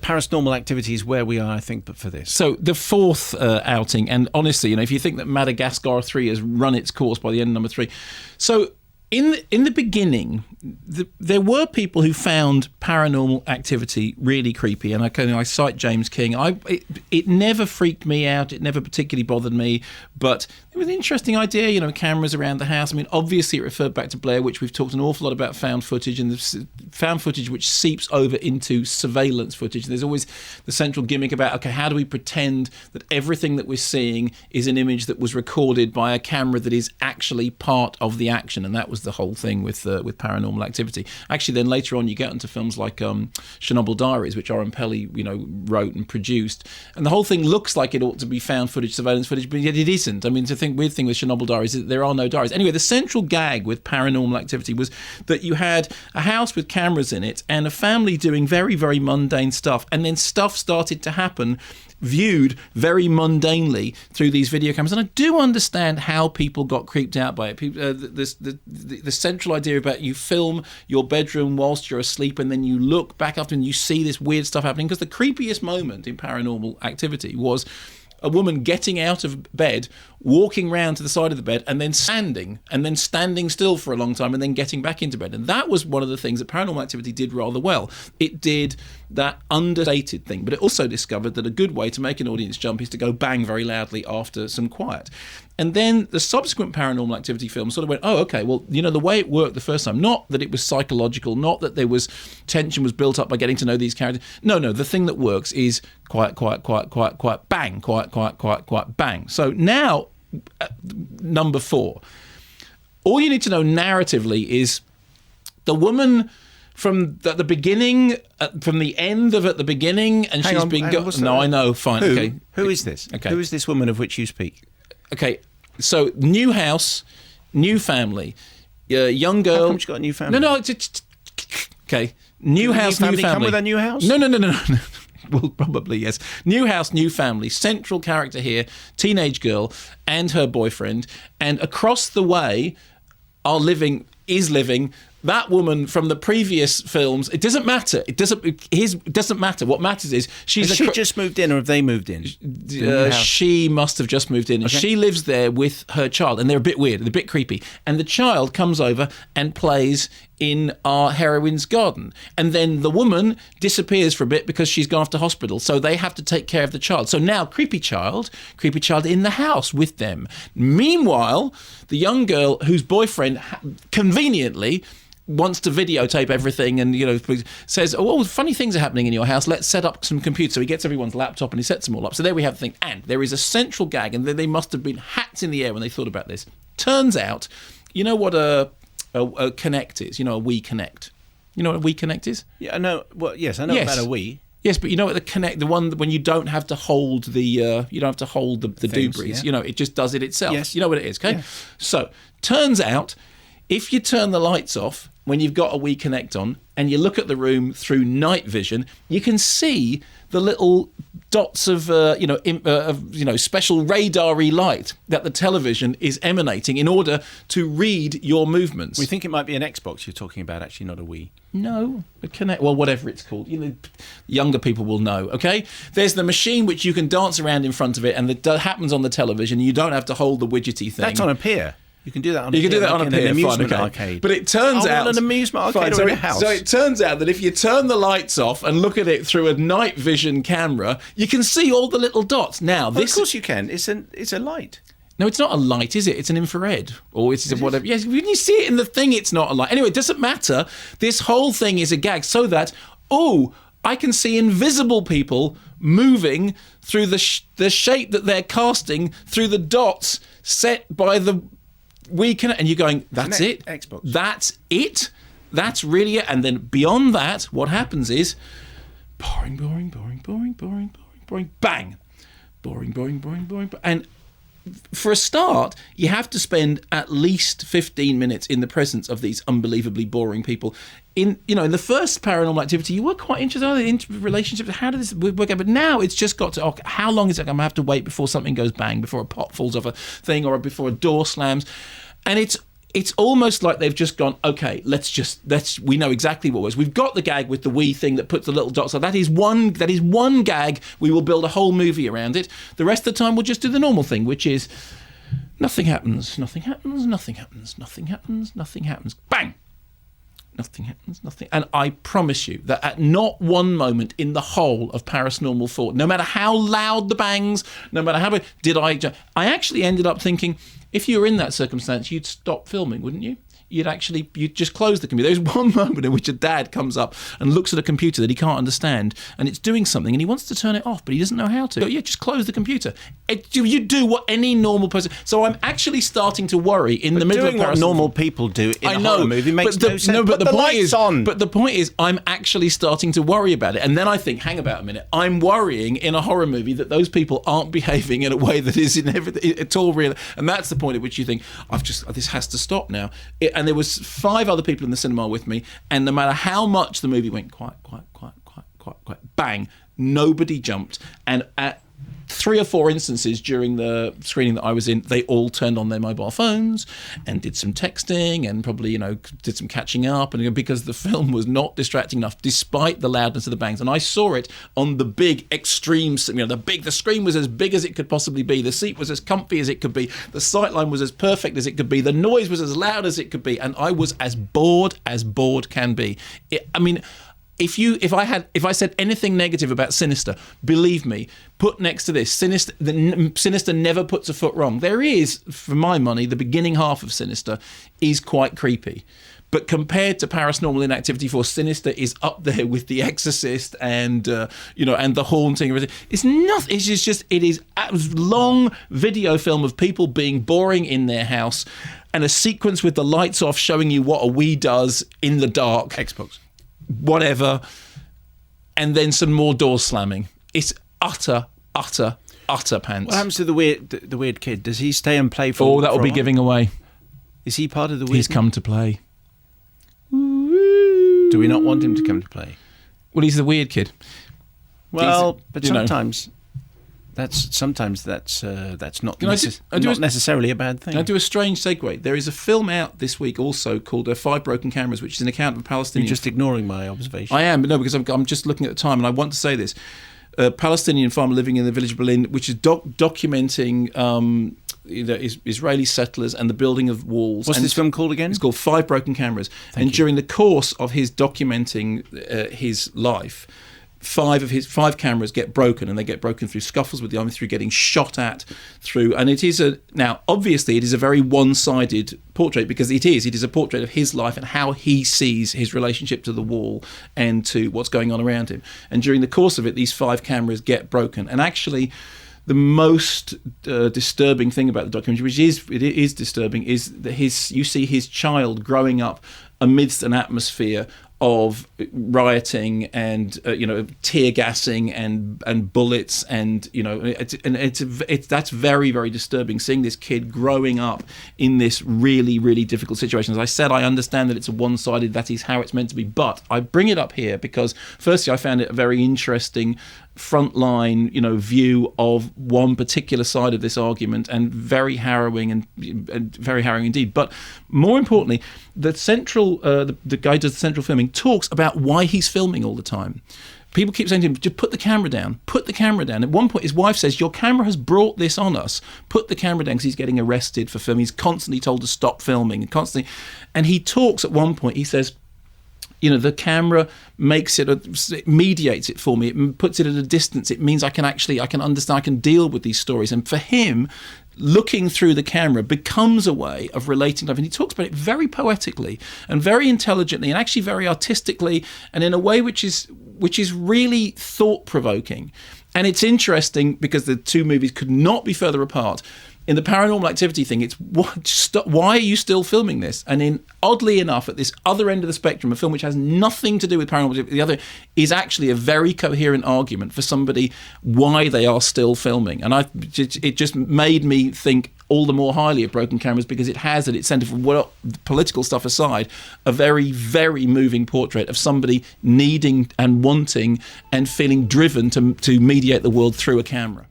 Paranormal Activity is where we are, I think, but for this. So the fourth outing, and honestly, if you think that Madagascar 3 has run its course by the end of number 3, so in the beginning, there were people who found Paranormal Activity really creepy, and I cite James King. It never freaked me out. It never particularly bothered me, but it was an interesting idea. Cameras around the house. I mean, obviously, it referred back to Blair Witch. We've talked an awful lot about found footage, and the found footage which seeps over into surveillance footage. There's always the central gimmick about, okay, how do we pretend that everything that we're seeing is an image that was recorded by a camera that is actually part of the action, and that was the whole thing with Paranormal Activity. Actually, then later on, you get into films like Chernobyl Diaries, which Oren Peli, wrote and produced, and the whole thing looks like it ought to be found footage, surveillance footage, but yet it isn't. I mean, the weird thing with Chernobyl Diaries is that there are no diaries. Anyway, the central gag with Paranormal Activity was that you had a house with cameras in it and a family doing very, very mundane stuff, and then stuff started to happen viewed very mundanely through these video cameras. And I do understand how people got creeped out by it. The central idea about you film your bedroom whilst you're asleep and then you look back after and you see this weird stuff happening, because the creepiest moment in Paranormal Activity was a woman getting out of bed, walking round to the side of the bed, and then standing still for a long time, and then getting back into bed. And that was one of the things that Paranormal Activity did rather well. It did that understated thing, but it also discovered that a good way to make an audience jump is to go bang very loudly after some quiet. And then the subsequent Paranormal Activity films sort of went, oh, okay, well, the way it worked the first time, not that it was psychological, not that there was tension was built up by getting to know these characters. No, the thing that works is quiet, bang, quiet, bang. So now, number 4, all you need to know narratively is the woman from the beginning, from the end of at the beginning, and she's been... No, I know, fine, okay. Who is this? Okay. Who is this woman of which you speak? Okay, so new house, new family, young girl... How come she got a new family? No, okay, new house, new family. Come with a new house? No. Well, probably, yes. New house, new family. Central character here, teenage girl and her boyfriend. And across the way is living that woman from the previous films. It doesn't matter. It doesn't matter. What matters is Has she just moved in, or have they moved in? She must have just moved in. And she lives there with her child, and they're a bit weird, they're a bit creepy. And the child comes over and plays in our heroine's garden. And then the woman disappears for a bit because she's gone off to hospital. So they have to take care of the child. So now creepy child in the house with them. Meanwhile, the young girl whose boyfriend conveniently wants to videotape everything and, says, oh, funny things are happening in your house. Let's set up some computers. So he gets everyone's laptop and he sets them all up. So there we have the thing. And there is a central gag, and they must have been hats in the air when they thought about this. Turns out, you know what a Connect is? A Wii Connect. You know what a Wii Connect is? Yeah, I know. Well, yes, I know about a Wii. Yes, but you know what the one when you don't have to hold the doobries. Yeah. It just does it itself. Yes. You know what it is, okay? Yeah. So turns out, if you turn the lights off when you've got a Wii Connect on and you look at the room through night vision, you can see the little dots of special radar-y light that the television is emanating in order to read your movements. We think it might be an Xbox you're talking about, actually, not a Wii. No, a Connect, well, whatever it's called. Younger people will know, okay? There's the machine which you can dance around in front of it, and that happens on the television. You don't have to hold the widgety thing. That's on a pier. You can do that on a pier. You can do that on a pier, an amusement fine, okay. arcade. But it turns out... an amusement arcade or in a house. So it turns out that if you turn the lights off and look at it through a night vision camera, you can see all the little dots. Now, of course you can. It's a light. No, it's not a light, is it? It's an infrared. Or it's whatever. Yes, when you see it in the thing, it's not a light. Anyway, it doesn't matter. This whole thing is a gag so that, I can see invisible people moving through the shape that they're casting through the dots set by the Wii Connect. And you're going, that's it? Xbox. That's it? That's really it? And then beyond that, what happens is boring, bang. Boring. And for a start, you have to spend at least 15 minutes in the presence of these unbelievably boring people. In the first Paranormal Activity, you were quite interested in relationships. How did this work out? But now it's just got to, how long is it going to have to wait before something goes bang, before a pot falls off a thing or before a door slams? And it's almost like they've just gone, okay, we know exactly what it was. We've got the gag with the wee thing that puts the little dots on. That is one gag. We will build a whole movie around it. The rest of the time we'll just do the normal thing, which is nothing happens, nothing happens, nothing happens, nothing happens, nothing happens. Bang! Nothing happens, nothing. And I promise you that at not one moment in the whole of Paranormal 4, no matter how loud the bangs, no matter how I actually ended up thinking, if you were in that circumstance, you'd stop filming, wouldn't you? You'd just close the computer. There's one moment in which a dad comes up and looks at a computer that he can't understand, and it's doing something, and he wants to turn it off, but he doesn't know how to. Yeah, just close the computer. You do what any normal person. So I'm actually starting to worry in the middle of what normal people do in a horror movie makes no sense. But the point is, on. But the point is, I'm actually starting to worry about it, and then I think, hang about a minute. I'm worrying in a horror movie that those people aren't behaving in a way that is at all real, and that's the point at which you think, this has to stop now. And there was 5 other people in the cinema with me, and no matter how much the movie went quiet, bang, nobody jumped. And at 3 or 4 instances during the screening that I was in, they all turned on their mobile phones and did some texting and probably, did some catching up, and because the film was not distracting enough despite the loudness of the bangs. And I saw it on the big extreme, the screen was as big as it could possibly be, the seat was as comfy as it could be, the sightline was as perfect as it could be, the noise was as loud as it could be, and I was as bored can be. If I said anything negative about Sinister, believe me, put next to this, Sinister never puts a foot wrong. There is, for my money, the beginning half of Sinister is quite creepy. But compared to Paranormal in Activity 4, Sinister is up there with The Exorcist and and The Haunting. It's nothing. It is a long video film of people being boring in their house, and a sequence with the lights off showing you what a wee does in the dark. Xbox. Whatever, and then some more doors slamming. It's utter pants. What happens to the weird kid? Does he stay and play for? Oh, that will be giving away. Is he part of the weird? He's come to play. Do we not want him to come to play? Well, he's the weird kid. Well, but sometimes that's not necessarily a bad thing. Can I do a strange segue? There is a film out this week also called 5 Broken Cameras, which is an account of a Palestinian... You're just ignoring my observation. I am, but no, because I'm just looking at the time, and I want to say this. A Palestinian farmer living in the village of Berlin, which is documenting Israeli settlers and the building of walls. What's this film called again? It's called 5 Broken Cameras. During the course of his documenting his life, 5 cameras get broken, and they get broken through scuffles with the army, through getting shot at, and it is obviously it is a very one-sided portrait, because it is a portrait of his life and how he sees his relationship to the wall and to what's going on around him. And during the course of it, these 5 cameras get broken, and actually the most disturbing thing about the documentary, which is disturbing, is that you see his child growing up amidst an atmosphere of rioting and tear gassing and bullets, and that's very, very disturbing, seeing this kid growing up in this really, really difficult situation. As I said, I understand that it's a one-sided, that is how it's meant to be, but I bring it up here because firstly I found it a very interesting frontline view of one particular side of this argument, and very harrowing and very harrowing indeed. But more importantly, the guy who does the central filming talks about why he's filming all the time. People keep saying to him, just put the camera down. At one point, his wife says, your camera has brought this on us. Put the camera down, because he's getting arrested for filming. He's constantly told to stop filming, and he talks at one point, he says, the camera it mediates it for me. It puts it at a distance. It means I can understand, I can deal with these stories. And for him, looking through the camera becomes a way of relating life. And he talks about it very poetically and very intelligently, and actually very artistically, and in a way which is really thought-provoking. And it's interesting because the 2 movies could not be further apart. In the Paranormal Activity thing, it's why are you still filming this? And oddly enough, at this other end of the spectrum, a film which has nothing to do with Paranormal Activity, the other is actually a very coherent argument for somebody why they are still filming. And it just made me think all the more highly of Broken Cameras, because it has at its centre, from political stuff aside, a very, very moving portrait of somebody needing and wanting and feeling driven to mediate the world through a camera.